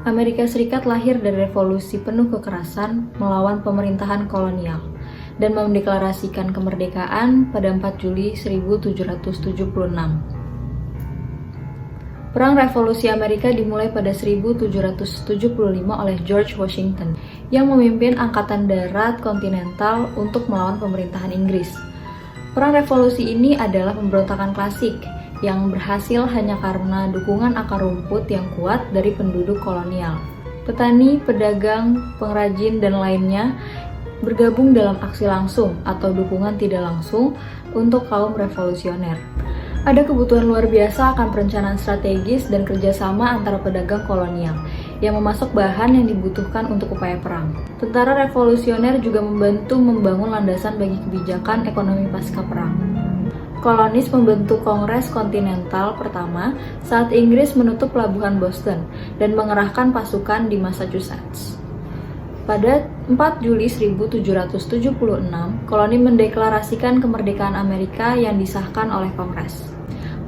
Amerika Serikat lahir dari revolusi penuh kekerasan melawan pemerintahan kolonial dan mendeklarasikan kemerdekaan pada 4 Juli 1776. Perang Revolusi Amerika dimulai pada 1775 oleh George Washington yang memimpin Angkatan Darat Kontinental untuk melawan pemerintahan Inggris. Perang revolusi ini adalah pemberontakan klasik yang berhasil hanya karena dukungan akar rumput yang kuat dari penduduk kolonial. Petani, pedagang, pengrajin, dan lainnya bergabung dalam aksi langsung atau dukungan tidak langsung untuk kaum revolusioner. Ada kebutuhan luar biasa akan perencanaan strategis dan kerjasama antara pedagang kolonial yang memasok bahan yang dibutuhkan untuk upaya perang. Tentara revolusioner juga membantu membangun landasan bagi kebijakan ekonomi pasca perang. Kolonis membentuk Kongres Kontinental pertama saat Inggris menutup pelabuhan Boston dan mengerahkan pasukan di Massachusetts. Pada 4 Juli 1776, koloni mendeklarasikan kemerdekaan Amerika yang disahkan oleh Kongres.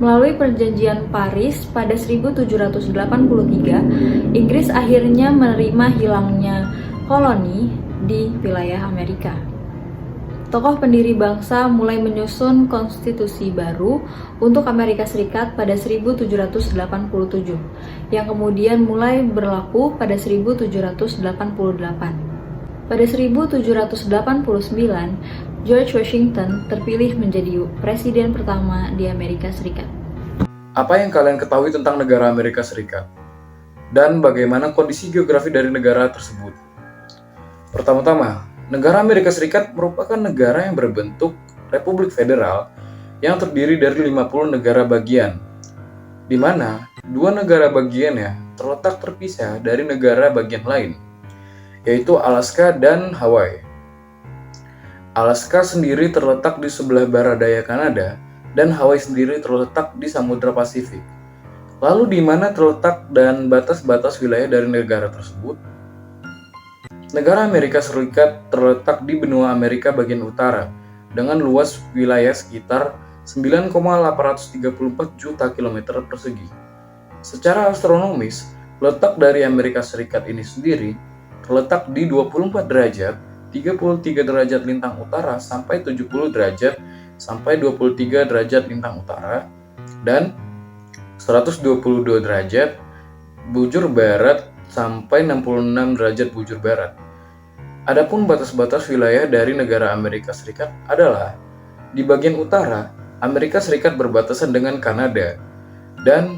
Melalui Perjanjian Paris pada 1783, Inggris akhirnya menerima hilangnya koloni di wilayah Amerika. Tokoh pendiri bangsa mulai menyusun konstitusi baru untuk Amerika Serikat pada 1787, yang kemudian mulai berlaku pada 1788. Pada 1789, George Washington terpilih menjadi presiden pertama di Amerika Serikat. Apa yang kalian ketahui tentang negara Amerika Serikat? Dan bagaimana kondisi geografi dari negara tersebut? Pertama-tama, negara Amerika Serikat merupakan negara yang berbentuk Republik Federal yang terdiri dari 50 negara bagian, di mana 2 negara bagiannya terletak terpisah dari negara bagian lain, yaitu Alaska dan Hawaii. Alaska sendiri terletak di sebelah barat daya Kanada, dan Hawaii sendiri terletak di Samudra Pasifik. Lalu di mana terletak dan batas-batas wilayah dari negara tersebut? Negara Amerika Serikat terletak di benua Amerika bagian utara, dengan luas wilayah sekitar 9,834 juta kilometer persegi. Secara astronomis, letak dari Amerika Serikat ini sendiri terletak di 24 derajat, 33 derajat lintang utara sampai 70 derajat sampai 23 derajat lintang utara dan 122 derajat bujur barat sampai 66 derajat bujur barat. Adapun batas-batas wilayah dari negara Amerika Serikat adalah di bagian utara, Amerika Serikat berbatasan dengan Kanada, dan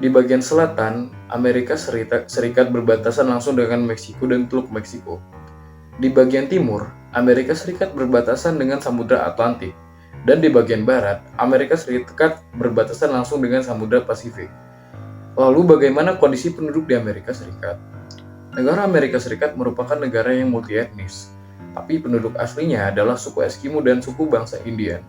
di bagian selatan, Amerika Serikat berbatasan langsung dengan Meksiko dan Teluk Meksiko. Di bagian timur, Amerika Serikat berbatasan dengan Samudra Atlantik, dan di bagian barat, Amerika Serikat berbatasan langsung dengan Samudra Pasifik. Lalu bagaimana kondisi penduduk di Amerika Serikat? Negara Amerika Serikat merupakan negara yang multietnis, tapi penduduk aslinya adalah suku Eskimo dan suku bangsa Indian.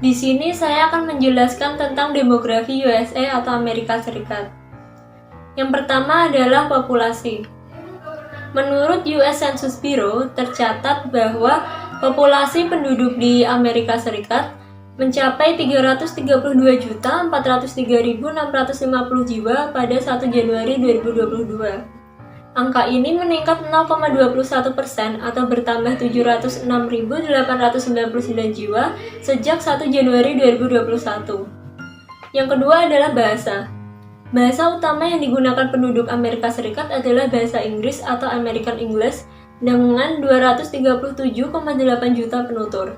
Di sini saya akan menjelaskan tentang demografi USA atau Amerika Serikat. Yang pertama adalah populasi. Menurut US Census Bureau, tercatat bahwa populasi penduduk di Amerika Serikat mencapai 332.403.650 jiwa pada 1 Januari 2022. Angka ini meningkat 0,21% atau bertambah 706.899 jiwa sejak 1 Januari 2021. Yang kedua adalah bahasa. Bahasa utama yang digunakan penduduk Amerika Serikat adalah bahasa Inggris atau American English dengan 237,8 juta penutur.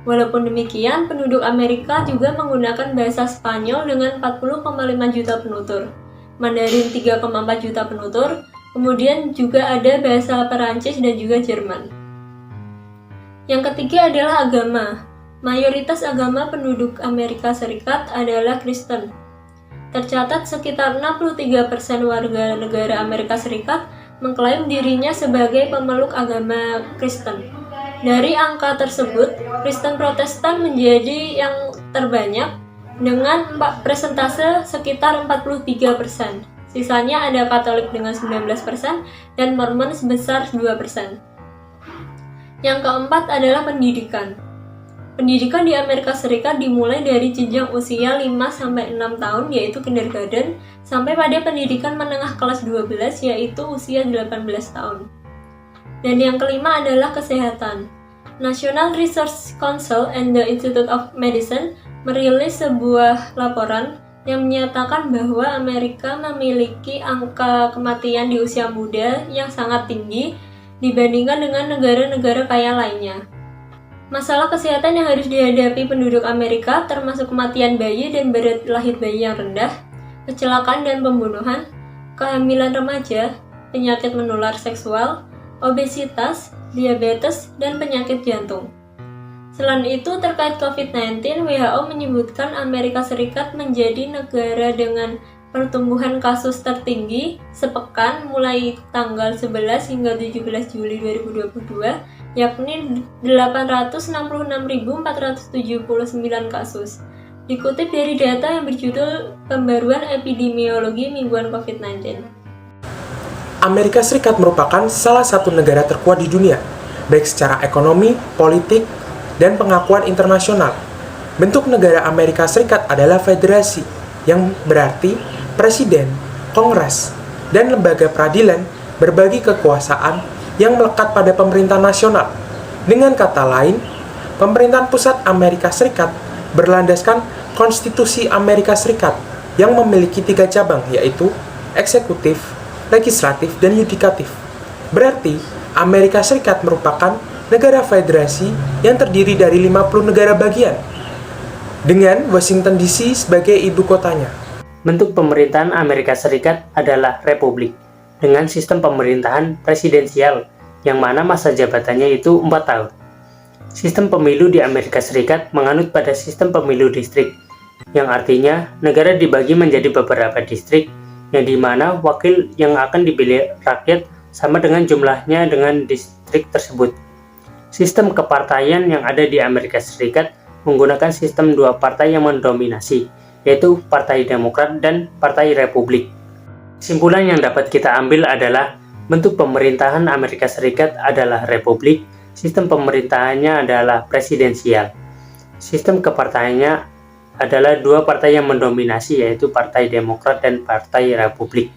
Walaupun demikian, penduduk Amerika juga menggunakan bahasa Spanyol dengan 40,5 juta penutur, Mandarin 3,4 juta penutur, kemudian juga ada bahasa Perancis dan juga Jerman. Yang ketiga adalah agama. Mayoritas agama penduduk Amerika Serikat adalah Kristen. Tercatat sekitar 63% warga negara Amerika Serikat mengklaim dirinya sebagai pemeluk agama Kristen. Dari angka tersebut, Kristen Protestan menjadi yang terbanyak dengan persentase sekitar 43%. Sisanya ada Katolik dengan 19% dan Mormon sebesar 2%. Yang keempat adalah pendidikan. Pendidikan di Amerika Serikat dimulai dari jenjang usia 5-6 tahun yaitu kindergarten sampai pada pendidikan menengah kelas 12 yaitu usia 18 tahun. Dan yang kelima adalah kesehatan. National Research Council and the Institute of Medicine merilis sebuah laporan yang menyatakan bahwa Amerika memiliki angka kematian di usia muda yang sangat tinggi dibandingkan dengan negara-negara kaya lainnya. Masalah kesehatan yang harus dihadapi penduduk Amerika termasuk kematian bayi dan berat lahir bayi yang rendah, kecelakaan dan pembunuhan, kehamilan remaja, penyakit menular seksual, obesitas, diabetes, dan penyakit jantung. Selain itu, terkait COVID-19, WHO menyebutkan Amerika Serikat menjadi negara dengan pertumbuhan kasus tertinggi sepekan mulai tanggal 11 hingga 17 Juli 2022, yakni 866.479 kasus. Dikutip dari data yang berjudul Pembaruan Epidemiologi Mingguan COVID-19. Amerika Serikat merupakan salah satu negara terkuat di dunia, baik secara ekonomi, politik, dan pengakuan internasional. Bentuk negara Amerika Serikat adalah federasi, yang berarti presiden, kongres, dan lembaga peradilan berbagi kekuasaan yang melekat pada pemerintah nasional. Dengan kata lain, pemerintahan pusat Amerika Serikat berlandaskan Konstitusi Amerika Serikat yang memiliki 3 cabang, yaitu eksekutif, legislatif, dan yudikatif. Berarti, Amerika Serikat merupakan negara federasi yang terdiri dari 50 negara bagian, dengan Washington DC sebagai ibu kotanya. Bentuk pemerintahan Amerika Serikat adalah republik, dengan sistem pemerintahan presidensial, yang mana masa jabatannya itu 4 tahun. Sistem pemilu di Amerika Serikat menganut pada sistem pemilu distrik, yang artinya negara dibagi menjadi beberapa distrik, yang dimana wakil yang akan dipilih rakyat sama dengan jumlahnya dengan distrik tersebut. Sistem kepartaian yang ada di Amerika Serikat menggunakan sistem 2 partai yang mendominasi, yaitu Partai Demokrat dan Partai Republik. Kesimpulan yang dapat kita ambil adalah bentuk pemerintahan Amerika Serikat adalah republik, sistem pemerintahannya adalah presidensial. Sistem kepartaiannya adalah 2 partai yang mendominasi yaitu Partai Demokrat dan Partai Republik.